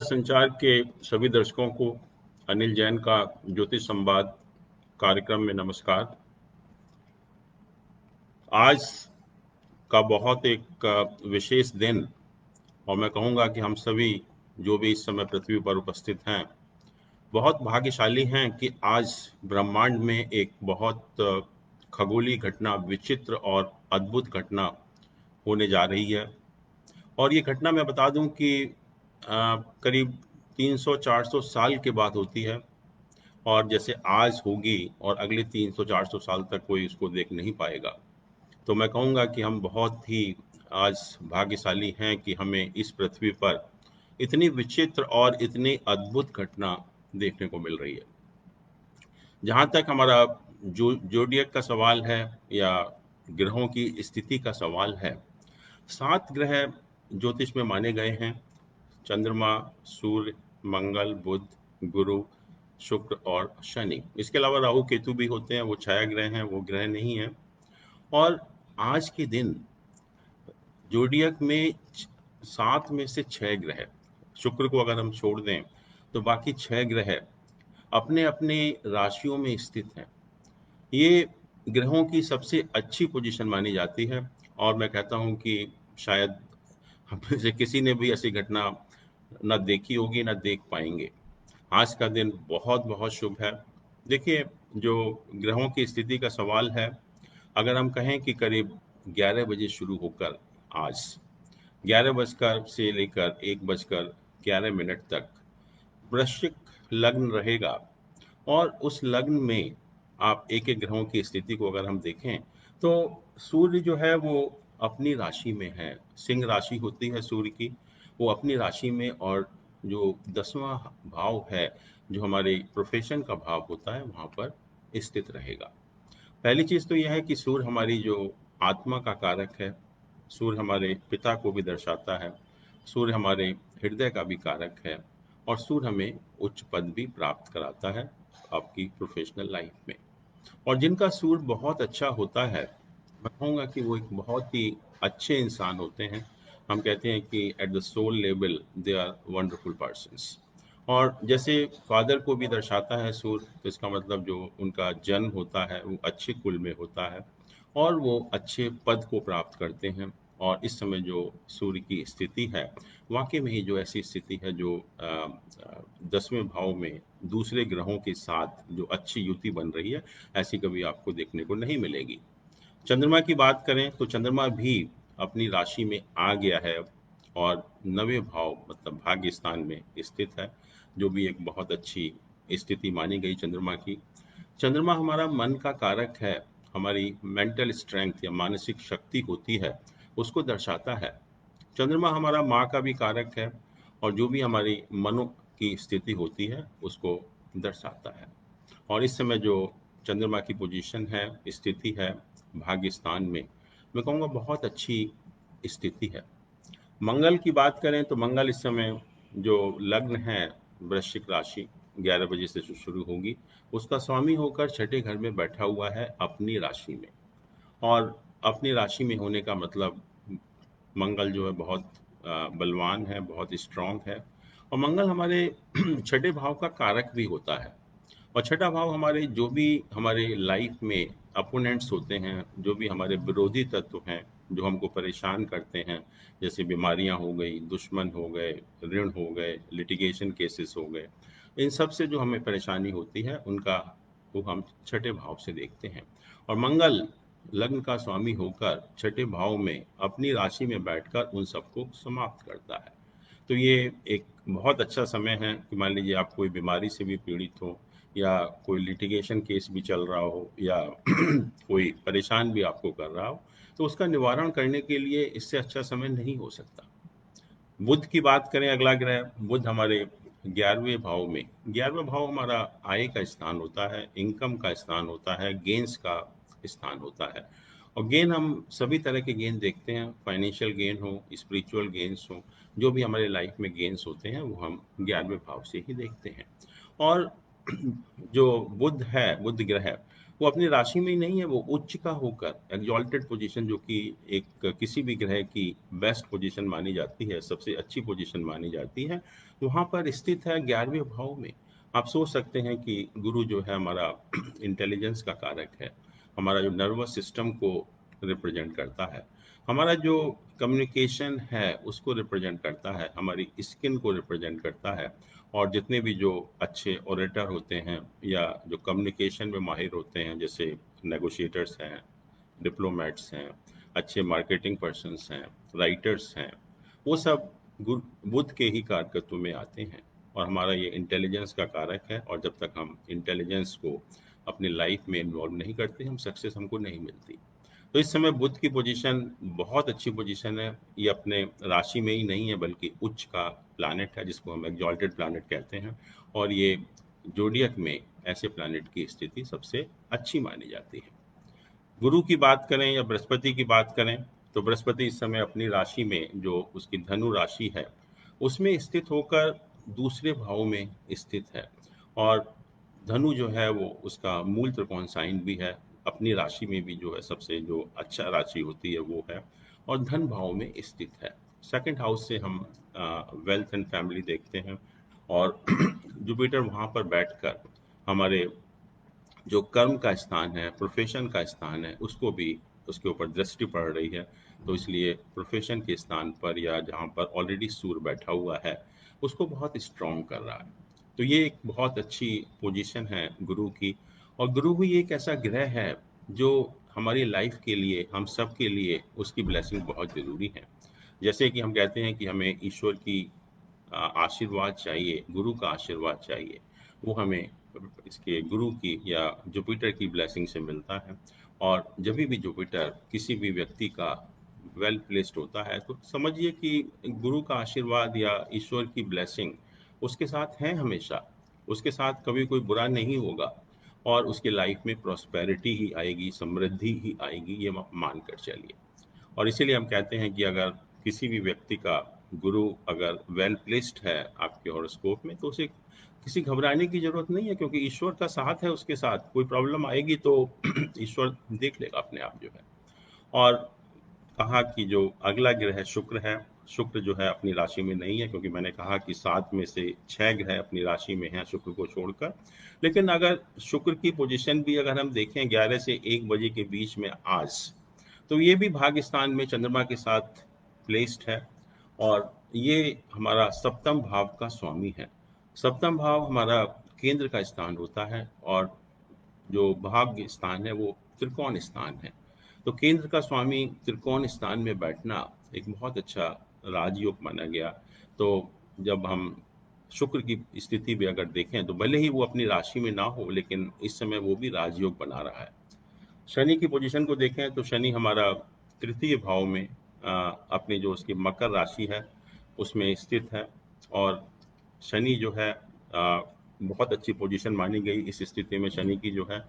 संचार के सभी दर्शकों को अनिल जैन का ज्योतिष संवाद कार्यक्रम में नमस्कार। आज का बहुत एक विशेष दिन, और मैं कहूँगा कि हम सभी जो भी इस समय पृथ्वी पर उपस्थित हैं बहुत भाग्यशाली हैं कि आज ब्रह्मांड में एक बहुत खगोलीय घटना, विचित्र और अद्भुत घटना होने जा रही है। और ये घटना मैं बता दूं कि करीब 300-400 साल के बाद होती है, और जैसे आज होगी और अगले 300-400 साल तक कोई इसको देख नहीं पाएगा। तो मैं कहूँगा कि हम बहुत ही आज भाग्यशाली हैं कि हमें इस पृथ्वी पर इतनी विचित्र और इतनी अद्भुत घटना देखने को मिल रही है। जहाँ तक हमारा जोडियक का सवाल है या ग्रहों की स्थिति का सवाल है, 7 ग्रह ज्योतिष में माने गए हैं। चंद्रमा, सूर्य, मंगल, बुध, गुरु, शुक्र और शनि। इसके अलावा राहु केतु भी होते हैं, वो छाया ग्रह हैं, वो ग्रह नहीं है। और आज के दिन जोडियक में 7 में से 6 ग्रह, शुक्र को अगर हम छोड़ दें तो बाकी 6 ग्रह अपने अपने राशियों में स्थित हैं। ये ग्रहों की सबसे अच्छी पोजीशन मानी जाती है, और मैं कहता हूं कि शायद हम में से किसी ने भी ऐसी घटना न देखी होगी, न देख पाएंगे। आज का दिन बहुत बहुत शुभ है। देखिए, जो ग्रहों की स्थिति का सवाल है, अगर हम कहें कि करीब 11 बजे शुरू होकर आज 11 बजकर से लेकर 1 बजकर 11 मिनट तक वृश्चिक लग्न रहेगा। और उस लग्न में आप एक एक ग्रहों की स्थिति को अगर हम देखें तो सूर्य जो है वो अपनी राशि में है। सिंह राशि होती है सूर्य की, वो अपनी राशि में, और जो 10वां भाव है, जो हमारे प्रोफेशन का भाव होता है, वहां पर स्थित रहेगा। पहली चीज तो यह है कि सूर्य हमारी जो आत्मा का कारक है, सूर्य हमारे पिता को भी दर्शाता है, सूर्य हमारे हृदय का भी कारक है, और सूर्य हमें उच्च पद भी प्राप्त कराता है आपकी प्रोफेशनल लाइफ में। और जिनका सूर्य बहुत अच्छा होता है, मैं कहूँगा कि वो एक बहुत ही अच्छे इंसान होते हैं। हम कहते हैं कि at the soul level they are wonderful persons. और जैसे फादर को भी दर्शाता है सूर्य, तो इसका मतलब जो उनका जन्म होता है वो अच्छे कुल में होता है, और वो अच्छे पद को प्राप्त करते हैं। और इस समय जो सूर्य की स्थिति है, वाकई में ही जो ऐसी स्थिति है जो 10वें भाव में दूसरे ग्रहों के साथ जो अच्छी युति बन रही है, ऐसी कभी आपको देखने को नहीं मिलेगी। चंद्रमा की बात करें तो चंद्रमा भी अपनी राशि में आ गया है, और 9वें भाव मतलब भाग्य स्थान में स्थित है, जो भी एक बहुत अच्छी स्थिति मानी गई चंद्रमा की। चंद्रमा हमारा मन का कारक है, हमारी मेंटल स्ट्रेंथ या मानसिक शक्ति होती है, उसको दर्शाता है। चंद्रमा हमारा माँ का भी कारक है, और जो भी हमारी मनो की स्थिति होती है उसको दर्शाता है। और इस समय जो चंद्रमा की पोजीशन है, स्थिति है भाग्य स्थान में, मैं कहूँगा बहुत अच्छी स्थिति है। मंगल की बात करें तो मंगल इस समय जो लग्न है वृश्चिक राशि, 11 बजे से जो शुरू होगी, उसका स्वामी होकर छठे घर में बैठा हुआ है अपनी राशि में। और अपनी राशि में होने का मतलब मंगल जो है बहुत बलवान है, बहुत स्ट्रांग है। और मंगल हमारे छठे भाव का कारक भी होता है। और छठा भाव हमारे जो भी हमारे लाइफ में अपोनेंट्स होते हैं, जो भी हमारे विरोधी तत्व हैं, जो हमको परेशान करते हैं, जैसे बीमारियां हो गई, दुश्मन हो गए, ऋण हो गए, लिटिगेशन केसेस हो गए, इन सब से जो हमें परेशानी होती है उनका वो हम छठे भाव से देखते हैं। और मंगल लग्न का स्वामी होकर छठे भाव में अपनी राशि में बैठकर उन सबको समाप्त करता है। तो ये एक बहुत अच्छा समय है कि मान लीजिए आप कोई बीमारी से भी पीड़ित हो, या कोई लिटिगेशन केस भी चल रहा हो, या कोई परेशान भी आपको कर रहा हो, तो उसका निवारण करने के लिए इससे अच्छा समय नहीं हो सकता। बुध की बात करें, अगला ग्रह बुध हमारे 11वें भाव में, 11वां भाव हमारा आय का स्थान होता है, इनकम का स्थान होता है, गेन्स का स्थान होता है। और गेन हम सभी तरह के गेन देखते हैं, फाइनेंशियल गेन हो, स्पिरिचुअल गेन्स हो, जो भी हमारे लाइफ में गेन्स होते हैं वो हम 11वें भाव से ही देखते हैं। और जो बुध है, बुध ग्रह, वो अपनी राशि में ही नहीं है, वो उच्च का होकर एग्जॉल्टेड पोजीशन, जो कि एक किसी भी ग्रह की बेस्ट पोजीशन मानी जाती है, सबसे अच्छी पोजीशन मानी जाती है, वहाँ पर स्थित है 11वें भाव में। आप सोच सकते हैं कि गुरु जो है हमारा इंटेलिजेंस का कारक है, हमारा जो नर्वस सिस्टम को रिप्रेजेंट करता है, हमारा जो कम्युनिकेशन है उसको रिप्रेजेंट करता है, हमारी स्किन को रिप्रेजेंट करता है। और जितने भी जो अच्छे ओरेटर होते हैं या जो कम्युनिकेशन में माहिर होते हैं, जैसे नेगोशिएटर्स हैं, डिप्लोमेट्स हैं, अच्छे मार्केटिंग पर्सन्स हैं, राइटर्स हैं, वो सब बुध के ही कारकत्व में आते हैं। और हमारा ये इंटेलिजेंस का कारक है, और जब तक हम इंटेलिजेंस को अपनी लाइफ में इन्वॉल्व नहीं करते, हम सक्सेस हमको नहीं मिलती। तो इस समय बुध की पोजीशन बहुत अच्छी पोजीशन है। ये अपने राशि में ही नहीं है बल्कि उच्च का प्लैनेट है, जिसको हम एग्जॉल्टेड प्लैनेट कहते हैं। और ये जोडियक में ऐसे प्लैनेट की स्थिति सबसे अच्छी मानी जाती है। गुरु की बात करें या बृहस्पति की बात करें, तो बृहस्पति इस समय अपनी राशि में, जो उसकी धनु राशि है, उसमें स्थित होकर दूसरे भाव में स्थित है। और धनु जो है वो उसका मूल त्रिकोण साइन भी है, अपनी राशि में भी जो है सबसे जो अच्छा राशि होती है वो है, और धन भाव में स्थित है। सेकंड हाउस से हम वेल्थ एंड फैमिली देखते हैं, और जुपिटर वहाँ पर बैठकर हमारे जो कर्म का स्थान है, प्रोफेशन का स्थान है, उसको भी उसके ऊपर दृष्टि पड़ रही है। तो इसलिए प्रोफेशन के स्थान पर, या जहाँ पर ऑलरेडी सूर्य बैठा हुआ है, उसको बहुत स्ट्रॉन्ग कर रहा है। तो ये एक बहुत अच्छी पोजीशन है गुरु की। और गुरु भी एक ऐसा ग्रह है जो हमारी लाइफ के लिए, हम सब के लिए उसकी ब्लेसिंग बहुत ज़रूरी है। जैसे कि हम कहते हैं कि हमें ईश्वर की आशीर्वाद चाहिए, गुरु का आशीर्वाद चाहिए, वो हमें इसके गुरु की या जुपिटर की ब्लेसिंग से मिलता है। और जब भी जुपिटर किसी भी व्यक्ति का वेल प्लेस्ड होता है, तो समझिए कि गुरु का आशीर्वाद या ईश्वर की ब्लेसिंग उसके साथ है हमेशा, उसके साथ कभी कोई बुरा नहीं होगा, और उसके लाइफ में प्रॉस्पेरिटी ही आएगी, समृद्धि ही आएगी, ये मान कर चलिए। और इसीलिए हम कहते हैं कि अगर किसी भी व्यक्ति का गुरु अगर वेल प्लेस्ड है आपके हॉरोस्कोप में, तो उसे किसी घबराने की जरूरत नहीं है, क्योंकि ईश्वर का साथ है उसके साथ। कोई प्रॉब्लम आएगी तो ईश्वर देख लेगा अपने आप जो है। और कहा कि जो अगला ग्रह शुक्र है, शुक्र जो है अपनी राशि में नहीं है, क्योंकि मैंने कहा कि 7 में से 6 ग्रह अपनी राशि में हैं शुक्र को छोड़कर। लेकिन अगर शुक्र की पोजीशन भी अगर हम देखें 11 से 1 बजे के बीच में आज, तो ये भी भाग्य स्थान में चंद्रमा के साथ प्लेस्ड है। और ये हमारा सप्तम भाव का स्वामी है। सप्तम भाव हमारा केंद्र का स्थान होता है, और जो भाग्य स्थान है वो त्रिकोण स्थान है। तो केंद्र का स्वामी त्रिकोण स्थान में बैठना एक बहुत अच्छा राजयोग माना गया। तो जब हम शुक्र की स्थिति भी अगर देखें, तो भले ही वो अपनी राशि में ना हो, लेकिन इस समय वो भी राजयोग बना रहा है। शनि की पोजीशन को देखें तो शनि हमारा तृतीय भाव में अपनी जो उसकी मकर राशि है उसमें स्थित है। और शनि जो है बहुत अच्छी पोजीशन मानी गई इस स्थिति में शनि की जो है।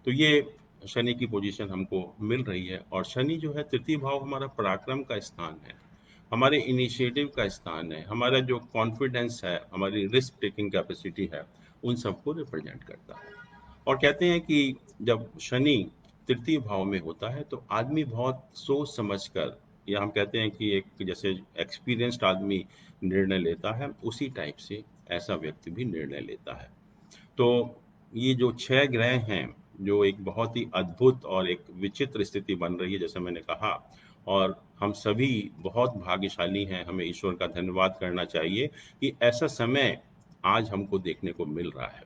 तो ये शनि की पोजीशन हमको मिल रही है। और शनि जो है तृतीय भाव हमारा पराक्रम का स्थान है, हमारे इनिशिएटिव का स्थान है, हमारा जो कॉन्फिडेंस है, हमारी रिस्क टेकिंग कैपेसिटी है, उन सबको रिप्रेजेंट करता है। और कहते हैं कि जब शनि तृतीय भाव में होता है तो आदमी बहुत सोच समझ कर, या हम कहते हैं कि एक जैसे एक्सपीरियंस्ड आदमी निर्णय लेता है, उसी टाइप से ऐसा व्यक्ति भी निर्णय लेता है। तो ये जो 6 ग्रह हैं, जो एक बहुत ही अद्भुत और एक विचित्र स्थिति बन रही है, जैसे मैंने कहा, और हम सभी बहुत भाग्यशाली हैं, हमें ईश्वर का धन्यवाद करना चाहिए कि ऐसा समय आज हमको देखने को मिल रहा है।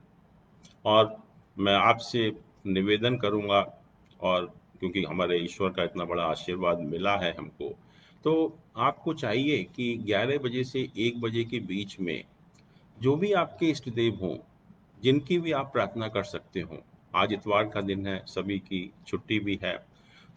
और मैं आपसे निवेदन करूंगा, और क्योंकि हमारे ईश्वर का इतना बड़ा आशीर्वाद मिला है हमको, तो आपको चाहिए कि 11 बजे से 1 बजे के बीच में जो भी आपके इष्ट देव हों, जिनकी भी आप प्रार्थना कर सकते हो, आज इतवार का दिन है, सभी की छुट्टी भी है,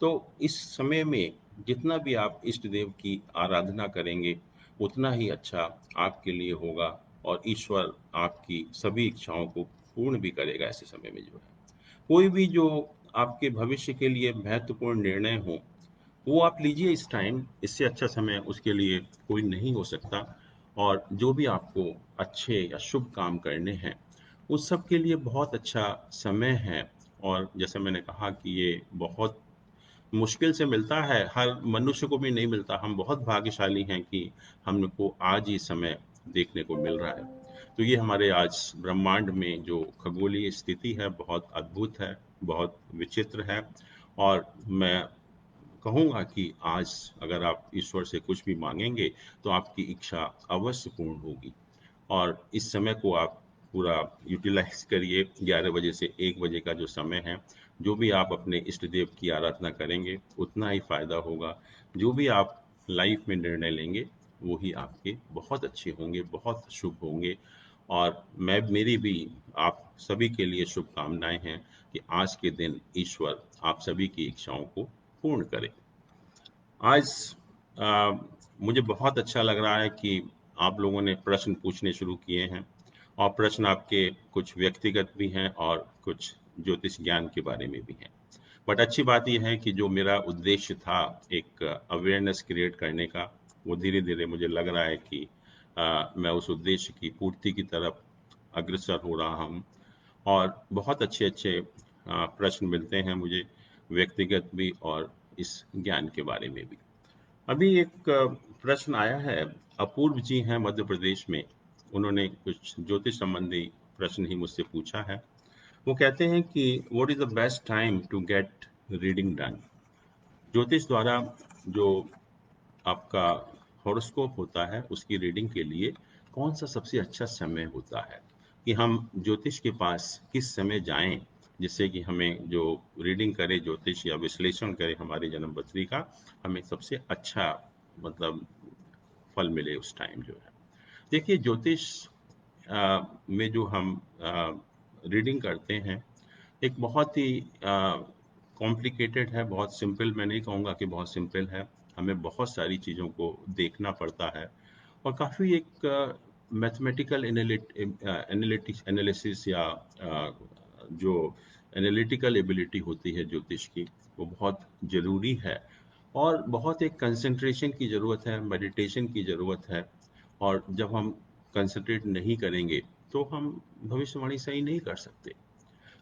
तो इस समय में जितना भी आप इष्ट देव की आराधना करेंगे, उतना ही अच्छा आपके लिए होगा, और ईश्वर आपकी सभी इच्छाओं को पूर्ण भी करेगा ऐसे समय में जो है। कोई भी जो आपके भविष्य के लिए महत्वपूर्ण निर्णय हो, वो आप लीजिए इस टाइम, इससे अच्छा समय उसके लिए कोई नहीं हो सकता। और जो भी आपको अच्छे या शुभ काम करने हैं, उस सब के लिए बहुत अच्छा समय है। और जैसे मैंने कहा कि ये बहुत मुश्किल से मिलता है, हर मनुष्य को भी नहीं मिलता। हम बहुत भाग्यशाली हैं कि हमको आज ये समय देखने को मिल रहा है। तो ये हमारे आज ब्रह्मांड में जो खगोलीय स्थिति है बहुत अद्भुत है, बहुत विचित्र है। और मैं कहूँगा कि आज अगर आप ईश्वर से कुछ भी मांगेंगे तो आपकी इच्छा अवश्य पूर्ण होगी। और इस समय को आप पूरा यूटिलाइज करिए। 11 बजे से 1 बजे का जो समय है, जो भी आप अपने इष्ट देव की आराधना करेंगे उतना ही फायदा होगा। जो भी आप लाइफ में निर्णय लेंगे वो ही आपके बहुत अच्छे होंगे, बहुत शुभ होंगे। और मैं मेरी भी आप सभी के लिए शुभकामनाएं हैं कि आज के दिन ईश्वर आप सभी की इच्छाओं को पूर्ण करे। आज आ, मुझे बहुत अच्छा लग रहा है कि आप लोगों ने प्रश्न पूछने शुरू किए हैं, और प्रश्न आपके कुछ व्यक्तिगत भी हैं और कुछ ज्योतिष ज्ञान के बारे में भी हैं। बट अच्छी बात यह है कि जो मेरा उद्देश्य था एक अवेयरनेस क्रिएट करने का, वो धीरे धीरे मुझे लग रहा है कि मैं उस उद्देश्य की पूर्ति की तरफ अग्रसर हो रहा हूँ। और बहुत अच्छे अच्छे प्रश्न मिलते हैं मुझे, व्यक्तिगत भी और इस ज्ञान के बारे में भी। अभी एक प्रश्न आया है, अपूर्व जी हैं मध्य प्रदेश में, उन्होंने कुछ ज्योतिष संबंधी प्रश्न ही मुझसे पूछा है। वो कहते हैं कि what is the best time to get reading done. ज्योतिष द्वारा जो आपका हॉरोस्कोप होता है उसकी रीडिंग के लिए कौन सा सबसे अच्छा समय होता है, कि हम ज्योतिष के पास किस समय जाएं जिससे कि हमें जो रीडिंग करे ज्योतिष या विश्लेषण करे हमारी जन्म पत्री का, हमें सबसे अच्छा मतलब फल मिले उस टाइम जो है। देखिए ज्योतिष में जो हम रीडिंग करते हैं एक बहुत ही कॉम्प्लिकेटेड है, बहुत सिंपल मैं नहीं कहूँगा कि बहुत सिंपल है। हमें बहुत सारी चीज़ों को देखना पड़ता है, और काफ़ी एक मैथमेटिकल एनालिटिक्स एनालिसिस या जो एनालिटिकल एबिलिटी होती है ज्योतिष की, वो बहुत ज़रूरी है। और बहुत एक कंसंट्रेशन की ज़रूरत है, मेडिटेशन की ज़रूरत है। और जब हम कंसंट्रेट नहीं करेंगे तो हम भविष्यवाणी सही नहीं कर सकते।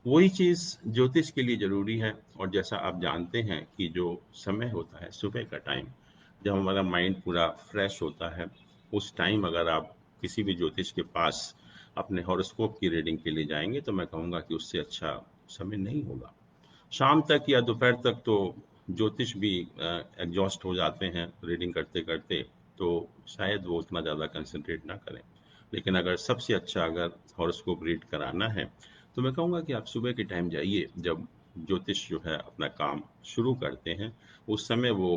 वही चीज़ ज्योतिष के लिए ज़रूरी है। और जैसा आप जानते हैं कि जो समय होता है सुबह का टाइम, जब हमारा माइंड पूरा फ्रेश होता है, उस टाइम अगर आप किसी भी ज्योतिष के पास अपने हॉरोस्कोप की रीडिंग के लिए जाएंगे तो मैं कहूँगा कि उससे अच्छा समय नहीं होगा। शाम तक या दोपहर तक तो ज्योतिष भी एग्जॉस्ट हो जाते हैं रीडिंग करते करते, तो शायद वो उतना ज़्यादा कंसंट्रेट ना करें। लेकिन अगर सबसे अच्छा अगर हॉरोस्कोप रीड कराना है तो मैं कहूँगा कि आप सुबह के टाइम जाइए, जब ज्योतिष जो है अपना काम शुरू करते हैं। उस समय वो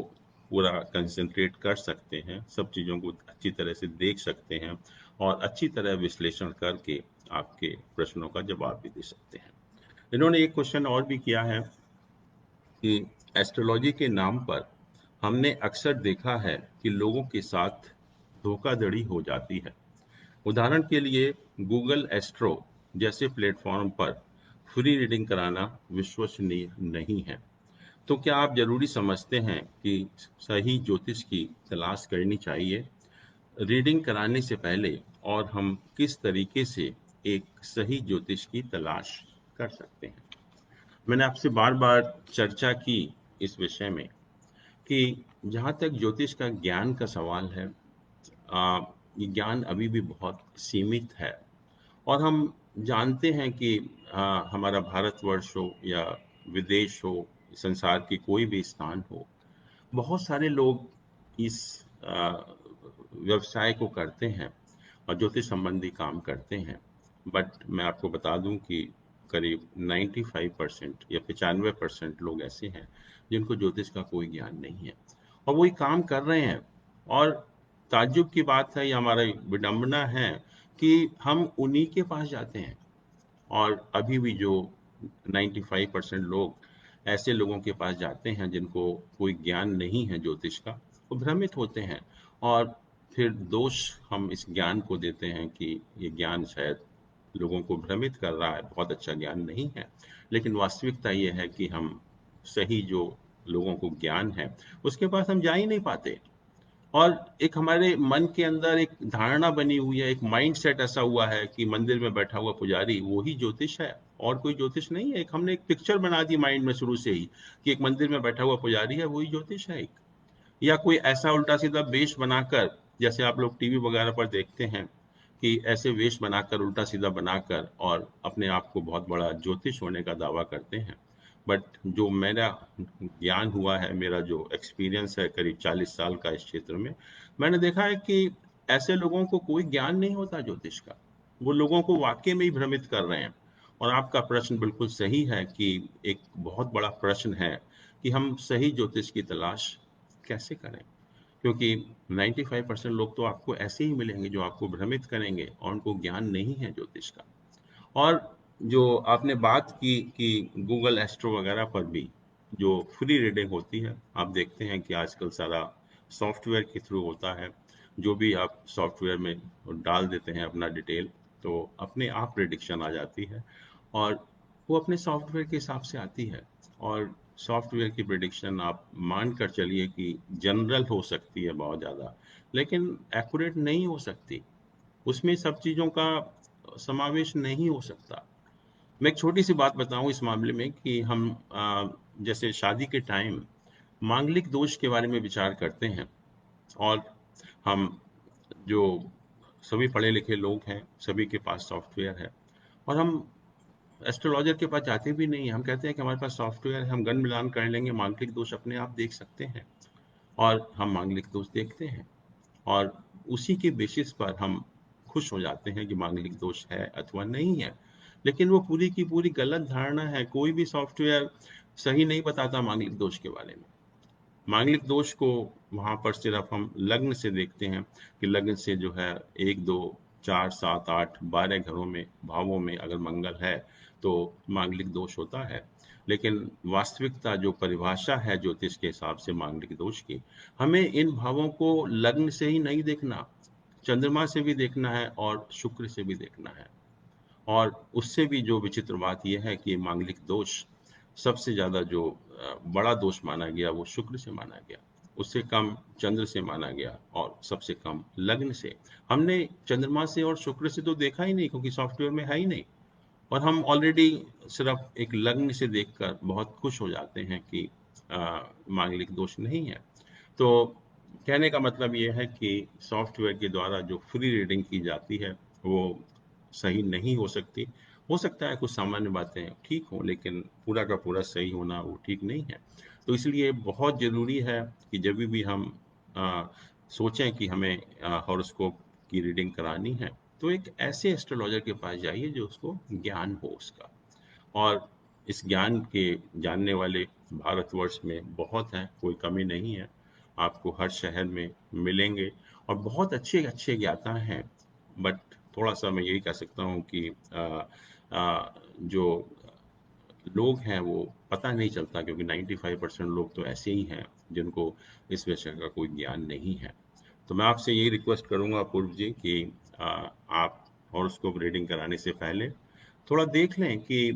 पूरा कंसंट्रेट कर सकते हैं, सब चीज़ों को अच्छी तरह से देख सकते हैं, और अच्छी तरह विश्लेषण करके आपके प्रश्नों का जवाब भी दे सकते हैं। इन्होंने एक क्वेश्चन और भी किया है कि एस्ट्रोलॉजी के नाम पर हमने अक्सर देखा है कि लोगों के साथ धोखाधड़ी हो जाती है। उदाहरण के लिए गूगल एस्ट्रो जैसे प्लेटफॉर्म पर फ्री रीडिंग कराना विश्वसनीय नहीं है। तो क्या आप जरूरी समझते हैं कि सही ज्योतिष की तलाश करनी चाहिए रीडिंग कराने से पहले, और हम किस तरीके से एक सही ज्योतिष की तलाश कर सकते हैं? मैंने आपसे बार बार चर्चा की इस विषय में कि जहाँ तक ज्योतिष का ज्ञान का सवाल है, ये ज्ञान अभी भी बहुत सीमित है। और हम जानते हैं कि हमारा भारतवर्ष हो या विदेश हो, संसार की कोई भी स्थान हो, बहुत सारे लोग इस व्यवसाय को करते हैं और ज्योतिष संबंधी काम करते हैं। बट मैं आपको बता दूं कि करीब 95% या 95% लोग ऐसे हैं जिनको ज्योतिष का कोई ज्ञान नहीं है, और वही काम कर रहे हैं। और ताज्जुब की बात है या हमारा विडंबना है कि हम उन्हीं के पास जाते हैं, और अभी भी जो 95% लोग ऐसे लोगों के पास जाते हैं जिनको कोई ज्ञान नहीं है ज्योतिष का, वो भ्रमित होते हैं। और फिर दोष हम इस ज्ञान को देते हैं कि ये ज्ञान शायद लोगों को भ्रमित कर रहा है, बहुत अच्छा ज्ञान नहीं है। लेकिन वास्तविकता ये है कि हम सही जो लोगों को ज्ञान है उसके पास हम जा ही नहीं पाते। और एक हमारे मन के अंदर एक धारणा बनी हुई है, एक माइंड सेट ऐसा हुआ है कि मंदिर में बैठा हुआ पुजारी वो ही ज्योतिष है, और कोई ज्योतिष नहीं है। एक हमने एक पिक्चर बना दी माइंड में शुरू से ही कि एक मंदिर में बैठा हुआ पुजारी है, वही ज्योतिष है एक। या कोई ऐसा उल्टा सीधा वेश बनाकर, जैसे आप लोग टीवी वगैरह पर देखते हैं कि ऐसे वेश बनाकर, उल्टा सीधा बनाकर, और अपने आप को बहुत बड़ा ज्योतिष होने का दावा करते हैं। बट जो मेरा ज्ञान हुआ है, मेरा जो एक्सपीरियंस है करीब 40 साल का इस क्षेत्र में, मैंने देखा है कि ऐसे लोगों को कोई ज्ञान नहीं होता ज्योतिष का। वो लोगों को वाकई में ही भ्रमित कर रहे हैं। और आपका प्रश्न बिल्कुल सही है कि एक बहुत बड़ा प्रश्न है कि हम सही ज्योतिष की तलाश कैसे करें, क्योंकि 95% लोग तो आपको ऐसे ही मिलेंगे जो आपको भ्रमित करेंगे और उनको ज्ञान नहीं है ज्योतिष का। और जो आपने बात की कि गूगल एस्ट्रो वगैरह पर भी जो फ्री रीडिंग होती है, आप देखते हैं कि आजकल सारा सॉफ्टवेयर के थ्रू होता है। जो भी आप सॉफ्टवेयर में डाल देते हैं अपना डिटेल, तो अपने आप प्रेडिक्शन आ जाती है, और वो अपने सॉफ्टवेयर के हिसाब से आती है। और सॉफ्टवेयर की प्रेडिक्शन आप मान कर चलिए कि जनरल हो सकती है बहुत ज़्यादा, लेकिन एक्यूरेट नहीं हो सकती। उसमें सब चीज़ों का समावेश नहीं हो सकता। मैं एक छोटी सी बात बताऊं इस मामले में कि हम जैसे शादी के टाइम मांगलिक दोष के बारे में विचार करते हैं, और हम जो सभी पढ़े लिखे लोग हैं, सभी के पास सॉफ्टवेयर है, और हम एस्ट्रोलॉजर के पास जाते भी नहीं हैं। हम कहते हैं कि हमारे पास सॉफ्टवेयर है, हम गन मिलान कर लेंगे, मांगलिक दोष अपने आप देख सकते हैं। और हम मांगलिक दोष देखते हैं, और उसी के बेसिस पर हम खुश हो जाते हैं कि मांगलिक दोष है अथवा नहीं है। लेकिन वो पूरी की पूरी गलत धारणा है। कोई भी सॉफ्टवेयर सही नहीं बताता मांगलिक दोष के बारे में। मांगलिक दोष को वहां पर सिर्फ हम लग्न से देखते हैं कि लग्न से जो है 1 2 4 7 8 12 घरों में, भावों में अगर मंगल है तो मांगलिक दोष होता है। लेकिन वास्तविकता जो परिभाषा है ज्योतिष के हिसाब से मांगलिक दोष की, हमें इन भावों को लग्न से ही नहीं देखना, चंद्रमा से भी देखना है और शुक्र से भी देखना है। और उससे भी जो विचित्र बात यह है कि मांगलिक दोष सबसे ज्यादा जो बड़ा दोष माना गया वो शुक्र से माना गया, उससे कम चंद्र से माना गया, और सबसे कम लग्न से। हमने चंद्रमा से और शुक्र से तो देखा ही नहीं, क्योंकि सॉफ्टवेयर में है ही नहीं। और हम ऑलरेडी सिर्फ एक लग्न से देखकर बहुत खुश हो जाते हैं कि मांगलिक दोष नहीं है। तो कहने का मतलब ये है कि सॉफ्टवेयर के द्वारा जो फ्री रीडिंग की जाती है वो सही नहीं हो सकती। हो सकता है कुछ सामान्य बातें ठीक हों, लेकिन पूरा का पूरा सही होना वो ठीक नहीं है। तो इसलिए बहुत ज़रूरी है कि जब भी हम आ, सोचें कि हमें हॉरोस्कोप की रीडिंग करानी है, तो एक ऐसे एस्ट्रोलॉजर के पास जाइए जो उसको ज्ञान हो उसका। और इस ज्ञान के जानने वाले भारतवर्ष में बहुत हैं, कोई कमी नहीं है। आपको हर शहर में मिलेंगे, और बहुत अच्छे अच्छे ज्ञाता हैं। बट थोड़ा सा मैं यही कह सकता हूँ कि जो लोग हैं वो पता नहीं चलता, क्योंकि 95% लोग तो ऐसे ही हैं जिनको इस विषय का कोई ज्ञान नहीं है। तो मैं आपसे यही रिक्वेस्ट करूंगा पूर्व जी कि आप हॉरोस्कोप रीडिंग कराने से पहले थोड़ा देख लें कि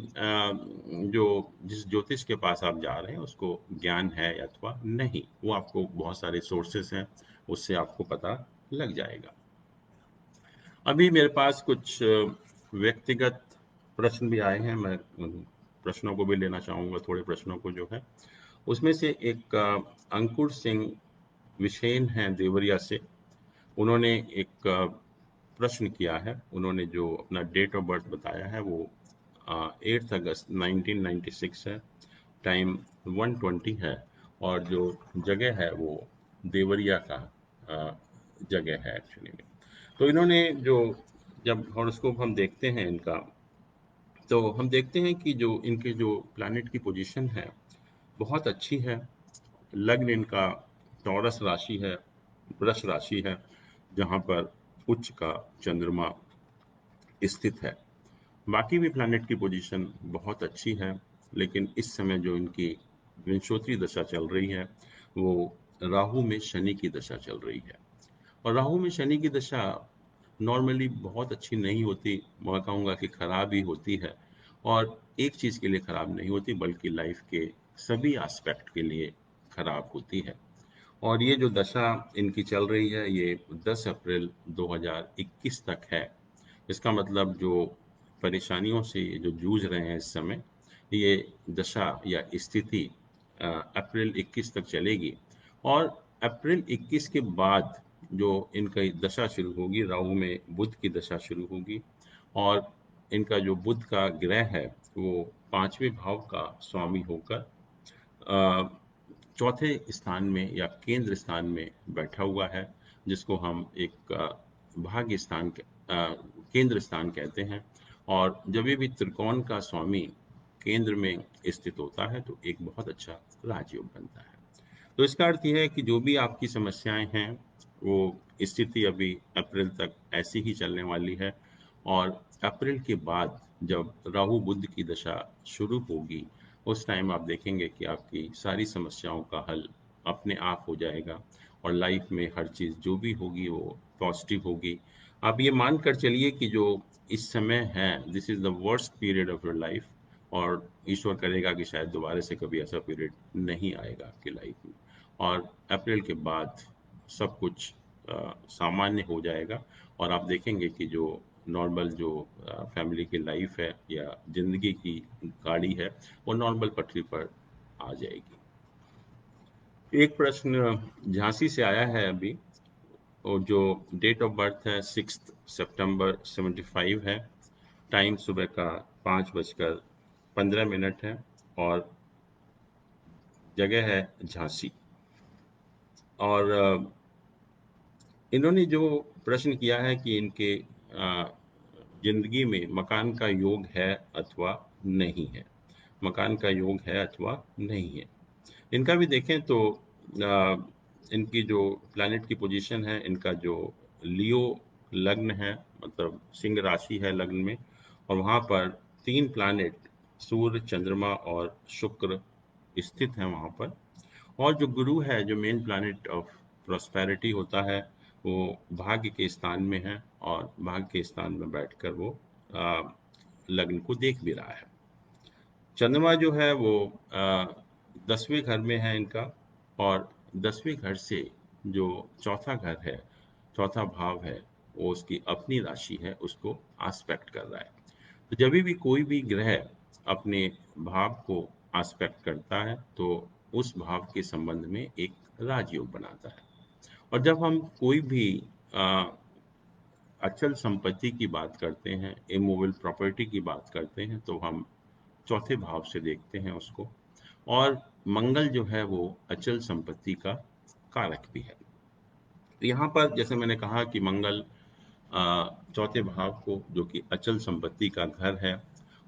जो जिस ज्योतिष के पास आप जा रहे हैं उसको ज्ञान है अथवा नहीं। वो आपको बहुत सारे सोर्सेस हैं, उससे आपको पता लग जाएगा। अभी मेरे पास कुछ व्यक्तिगत प्रश्न भी आए हैं, मैं उन प्रश्नों को भी लेना चाहूंगा, थोड़े प्रश्नों को जो है। उसमें से एक अंकुर सिंह विशेन हैं देवरिया से। उन्होंने एक प्रश्न किया है। उन्होंने जो अपना डेट ऑफ बर्थ बताया है वो 8 अगस्त 1996 है, टाइम 1:20 है, और जो जगह है वो देवरिया का जगह है एक्चुअली में। तो इन्होंने जो, जब हॉरोस्कोप हम देखते हैं इनका, तो हम देखते हैं कि जो इनके जो प्लैनेट की पोजीशन है बहुत अच्छी है। लग्न इनका टॉरस राशि है, वृष राशि है, जहाँ पर उच्च का चंद्रमा स्थित है। बाकी भी प्लैनेट की पोजीशन बहुत अच्छी है, लेकिन इस समय जो इनकी विंशोत्तरी दशा चल रही है वो राहु में शनि की दशा चल रही है। और राहु में शनि की दशा नॉर्मली बहुत अच्छी नहीं होती, मैं कहूँगा कि खराब ही होती है। और एक चीज़ के लिए खराब नहीं होती, बल्कि लाइफ के सभी एस्पेक्ट के लिए खराब होती है। और ये जो दशा इनकी चल रही है ये 10 अप्रैल 2021 तक है। इसका मतलब जो परेशानियों से ये जो जूझ रहे हैं इस समय, ये दशा या स्थिति अप्रैल 21 तक चलेगी। और अप्रैल 21 के बाद जो इनका दशा शुरू होगी, राहु में बुध की दशा शुरू होगी। और इनका जो बुध का ग्रह है वो 5वें भाव का स्वामी होकर अ, चौथे स्थान में या केंद्र स्थान में बैठा हुआ है, जिसको हम एक भाग्य स्थान केंद्र स्थान कहते हैं। और जब भी त्रिकोण का स्वामी केंद्र में स्थित होता है तो एक बहुत अच्छा राजयोग बनता है। तो इसका अर्थ यह है कि जो भी आपकी समस्याएं हैं वो स्थिति अभी अप्रैल तक ऐसी ही चलने वाली है। और अप्रैल के बाद जब राहु बुध की दशा शुरू होगी, उस टाइम आप देखेंगे कि आपकी सारी समस्याओं का हल अपने आप हो जाएगा और लाइफ में हर चीज़ जो भी होगी वो पॉजिटिव होगी। आप ये मान कर चलिए कि जो इस समय है, this is the worst period of your life. और ईश्वर करेगा कि शायद दोबारा से कभी ऐसा पीरियड नहीं आएगा आपकी लाइफ में। और अप्रैल के बाद सब कुछ सामान्य हो जाएगा और आप देखेंगे कि जो नॉर्मल जो फैमिली की लाइफ है या जिंदगी की गाड़ी है वो नॉर्मल पटरी पर आ जाएगी। एक प्रश्न झांसी से आया है अभी, और जो डेट ऑफ बर्थ है 6 सितंबर 75 है। टाइम सुबह का 5:15 है और जगह है झांसी। और इन्होंने जो प्रश्न किया है कि इनके जिंदगी में मकान का योग है अथवा नहीं है, मकान का योग है अथवा नहीं है। इनका भी देखें तो इनकी जो प्लैनेट की पोजीशन है, इनका जो लियो लग्न है, मतलब सिंह राशि है लग्न में, और वहाँ पर 3 प्लैनेट सूर्य, चंद्रमा और शुक्र स्थित हैं वहाँ पर। और जो गुरु है, जो मेन प्लैनेट ऑफ प्रॉस्पेरिटी होता है, वो भाग्य के स्थान में है और भाग्य के स्थान में बैठकर वो आ, लग्न को देख भी रहा है। चंद्रमा जो है वो 10वें घर में है इनका, और 10वें घर से जो चौथा घर है, चौथा भाव है, वो उसकी अपनी राशि है, उसको आस्पेक्ट कर रहा है। तो जब भी कोई भी ग्रह अपने भाव को आस्पेक्ट करता है तो उस भाव के संबंध में एक राजयोग बनाता है। और जब हम कोई भी आ, अचल संपत्ति की बात करते हैं, इमूवेबल प्रॉपर्टी की बात करते हैं, तो हम चौथे भाव से देखते हैं उसको। और मंगल जो है वो अचल संपत्ति का कारक भी है। तो यहाँ पर जैसे मैंने कहा कि मंगल चौथे भाव को, जो कि अचल संपत्ति का घर है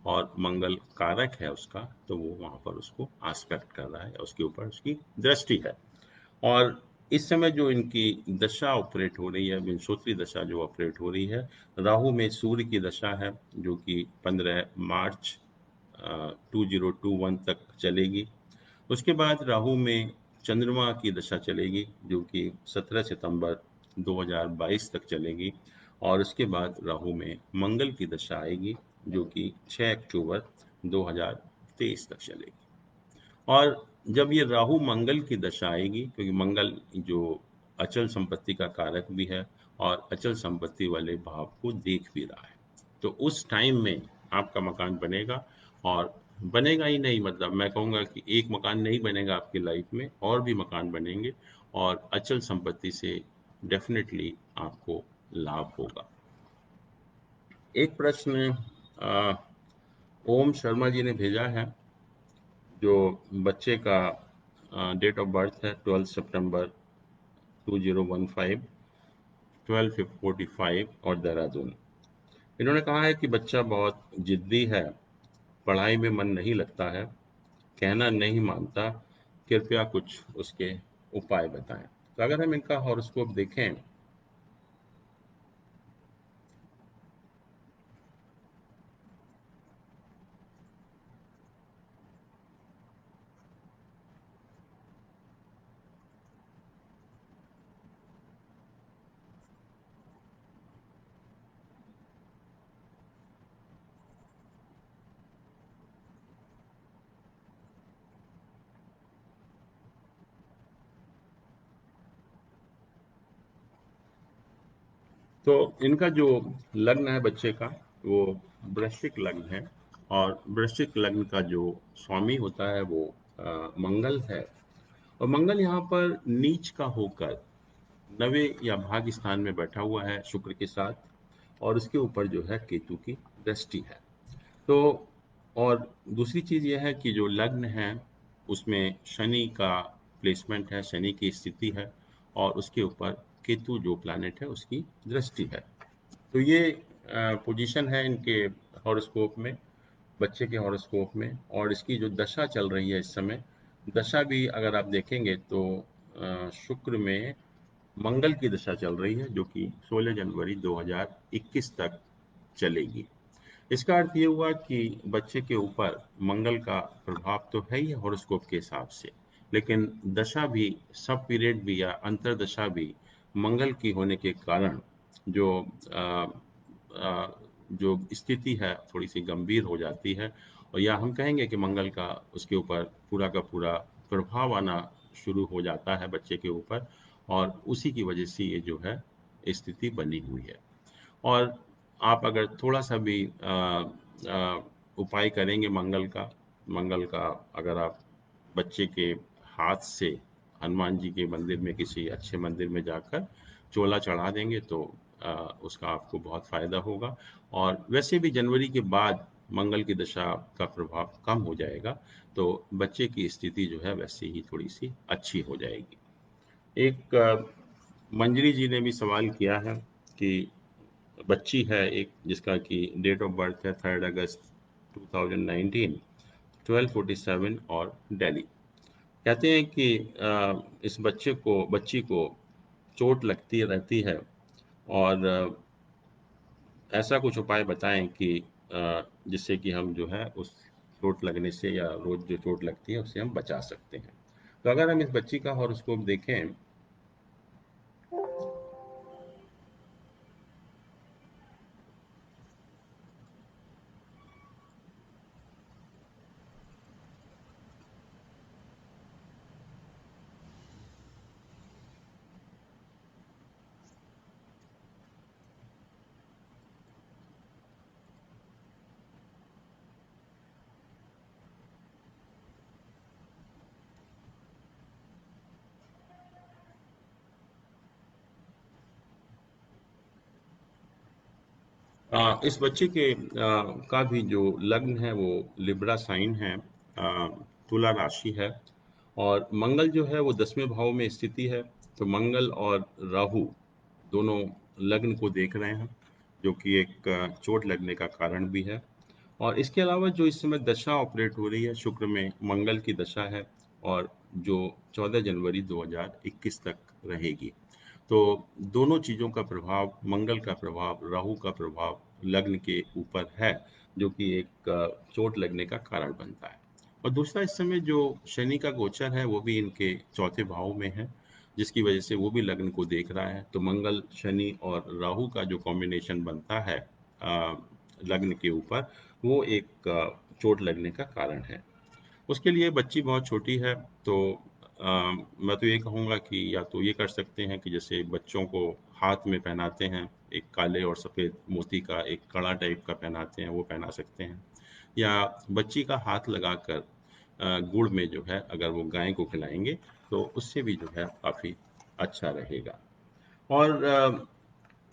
और मंगल कारक है उसका, तो वो वहाँ पर उसको आस्पेक्ट कर रहा है, उसके ऊपर उसकी दृष्टि है। और इस समय जो इनकी दशा ऑपरेट हो रही है, विंशोत्तरी दशा जो ऑपरेट हो रही है, राहु में सूर्य की दशा है, जो कि 15 मार्च 2021 तक चलेगी। उसके बाद राहु में चंद्रमा की दशा चलेगी, जो कि 17 सितंबर 2022 तक चलेगी। और उसके बाद राहु में मंगल की दशा आएगी, जो कि 6 अक्टूबर 2023 तक चलेगी। और जब ये राहु मंगल की दशा आएगी, क्योंकि मंगल जो अचल संपत्ति का कारक भी है और अचल संपत्ति वाले भाव को देख भी रहा है, तो उस टाइम में आपका मकान बनेगा। और बनेगा ही नहीं, मतलब मैं कहूँगा कि एक मकान नहीं बनेगा आपकी लाइफ में, और भी मकान बनेंगे और अचल संपत्ति से डेफिनेटली आपको लाभ होगा। एक प्रश्न ओम शर्मा जी ने भेजा है, जो बच्चे का डेट ऑफ बर्थ है 12 सितंबर 2015, 12:45 और देहरादून। इन्होंने कहा है कि बच्चा बहुत जिद्दी है, पढ़ाई में मन नहीं लगता है, कहना नहीं मानता, कृपया कुछ उसके उपाय बताएं। तो अगर हम इनका हॉरोस्कोप देखें, तो इनका जो लग्न है बच्चे का, वो वृश्चिक लग्न है। और वृश्चिक लग्न का जो स्वामी होता है वो मंगल है। और मंगल यहाँ पर नीच का होकर नवे या भाग्य स्थान में बैठा हुआ है शुक्र के साथ। और उसके ऊपर जो है केतु की दृष्टि है। तो और दूसरी चीज यह है कि जो लग्न है उसमें शनि का प्लेसमेंट है, शनि की स्थिति है। और उसके ऊपर केतु जो प्लैनेट है उसकी दृष्टि है। तो ये पोजीशन है इनके हॉरोस्कोप में, बच्चे के हॉरोस्कोप में। और इसकी जो दशा चल रही है इस समय, दशा भी अगर आप देखेंगे तो शुक्र में मंगल की दशा चल रही है, जो कि 16 जनवरी 2021 तक चलेगी। इसका अर्थ ये हुआ कि बच्चे के ऊपर मंगल का प्रभाव तो है ही हॉरोस्कोप के हिसाब से, लेकिन दशा भी, सब पीरियड भी या अंतरदशा भी मंगल की होने के कारण जो अ, जो स्थिति है थोड़ी सी गंभीर हो जाती है। और या हम कहेंगे कि मंगल का उसके ऊपर पूरा का पूरा प्रभाव आना शुरू हो जाता है बच्चे के ऊपर। और उसी की वजह से ये जो है स्थिति बनी हुई है। और आप अगर थोड़ा सा भी उपाय करेंगे मंगल का अगर आप बच्चे के हाथ से हनुमान जी के मंदिर में, किसी अच्छे मंदिर में जाकर चोला चढ़ा देंगे तो उसका आपको बहुत फायदा होगा। और वैसे भी जनवरी के बाद मंगल की दशा का प्रभाव कम हो जाएगा, तो बच्चे की स्थिति जो है वैसे ही थोड़ी सी अच्छी हो जाएगी। एक मंजरी जी ने भी सवाल किया है कि बच्ची है एक, जिसका कि डेट ऑफ बर्थ है 3 अगस्त 2019, 12:47 और दिल्ली। कहते हैं कि इस बच्ची को चोट लगती रहती है। और ऐसा कुछ उपाय बताएं कि जिससे कि हम जो है उस चोट लगने से, या रोज जो चोट लगती है उससे हम बचा सकते हैं। तो अगर हम इस बच्ची का हॉरोस्कोप देखें, इस बच्चे के का भी जो लग्न है वो लिब्रा साइन है, तुला राशि है। और मंगल जो है वो 10वें भाव में स्थिति है। तो मंगल और राहु दोनों लग्न को देख रहे हैं, जो कि एक चोट लगने का कारण भी है। और इसके अलावा जो इस समय दशा ऑपरेट हो रही है शुक्र में, मंगल की दशा है। और जो 14 जनवरी 2021 तक रहेगी। तो दोनों चीज़ों का प्रभाव, मंगल का प्रभाव, राहु का प्रभाव लग्न के ऊपर है, जो कि एक चोट लगने का कारण बनता है। और दूसरा, इस समय जो शनि का गोचर है वो भी इनके चौथे भाव में है, जिसकी वजह से वो भी लग्न को देख रहा है। तो मंगल, शनि और राहु का जो कॉम्बिनेशन बनता है अ, लग्न के ऊपर, वो एक चोट लगने का कारण है। उसके लिए बच्ची बहुत छोटी है। तो मैं तो ये कहूँगा कि या तो ये कर सकते हैं कि जैसे बच्चों को हाथ में पहनाते हैं, एक काले और सफ़ेद मोती का एक कड़ा टाइप का पहनाते हैं, वो पहना सकते हैं। या बच्ची का हाथ लगाकर गुड़ में जो है अगर वो गाय को खिलाएंगे तो उससे भी जो है काफ़ी अच्छा रहेगा। और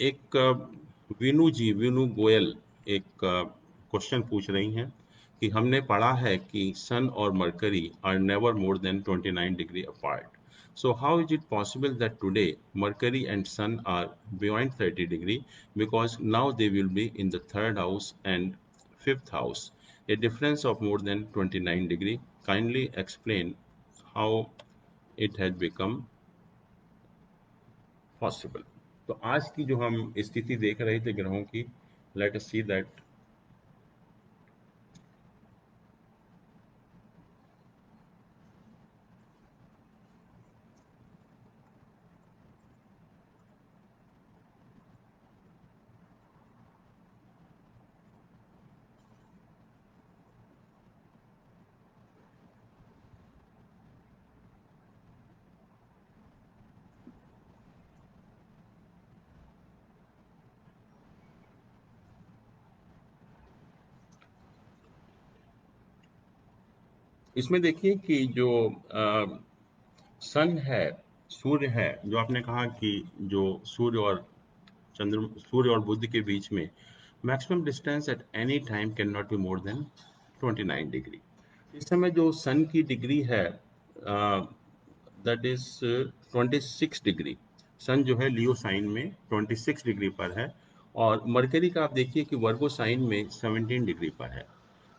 एक वीनू गोयल एक क्वेश्चन पूछ रही हैं कि हमने पढ़ा है कि सन और Mercury are never more than 29 degree apart. So how is it possible that today Mercury and Sun are beyond 30 degree, because now they will be in the third house and fifth house, a difference of more than 29 degree. Kindly explain how it has become possible. तो आज की जो हम स्थिति देख रहे थे ग्रहों की, लेट अस सी दैट। इसमें देखिए कि जो सन है, सूर्य है, जो आपने कहा कि जो सूर्य और बुध के बीच में maximum distance at any time can not be more than 29 degree. इस समय जो सन की डिग्री है दैट इज 26 डिग्री। सन जो है लियो साइन में 26 डिग्री पर है, और मरकरी का आप देखिए कि वर्गो साइन में 17 डिग्री पर है।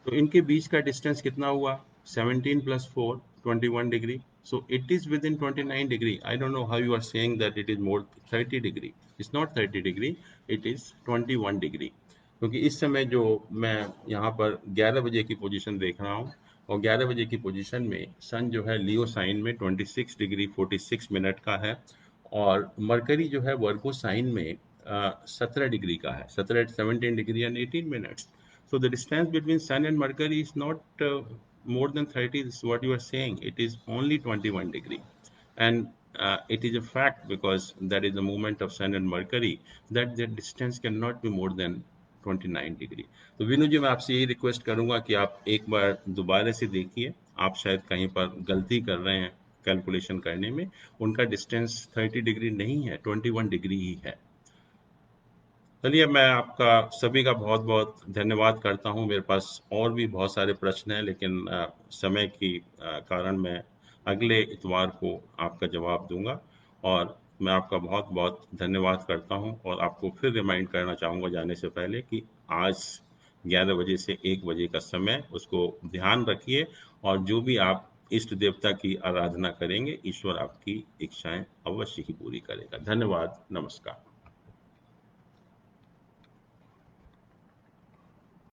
तो इनके बीच का डिस्टेंस कितना हुआ? 17 plus 4, 21 degree. So it is within 29 degree. I don't know how you are saying that it is more 30 degree. It's not 30 degree, it is 21 degree. क्योंकि इस समय जो मैं यहाँ पर 11 बजे की पोजीशन देख रहा हूँ, और 11 बजे की पोजीशन में सन जो है लियो साइन में 26 डिग्री 46 मिनट का है, और मरकरी जो है वर्गो साइन में 17 डिग्री का है, 17 degree and 18 minutes. So the distance between Sun and Mercury is not more than 30. This is what you are saying. It is only 21 degree, and it is a fact because that is the movement of Sun and Mercury, that the distance cannot be more than 29 degree. तो विनु जी, मैं आपसे यही request करूंगा कि आप एक बार दोबारा से देखिए, आप शायद कहीं पर गलती कर रहे हैं कैलकुलेशन करने में। उनका डिस्टेंस 30 डिग्री नहीं है, 21 डिग्री ही है। चलिए, मैं आपका सभी का बहुत बहुत धन्यवाद करता हूँ। मेरे पास और भी बहुत सारे प्रश्न हैं, लेकिन समय की कारण मैं अगले इतवार को आपका जवाब दूंगा। और मैं आपका बहुत बहुत धन्यवाद करता हूँ, और आपको फिर रिमाइंड करना चाहूँगा जाने से पहले कि आज 11 बजे से 1 बजे का समय, उसको ध्यान रखिए। और जो भी आप इष्ट देवता की आराधना करेंगे, ईश्वर आपकी इच्छाएं अवश्य ही पूरी करेगा। धन्यवाद, नमस्कार।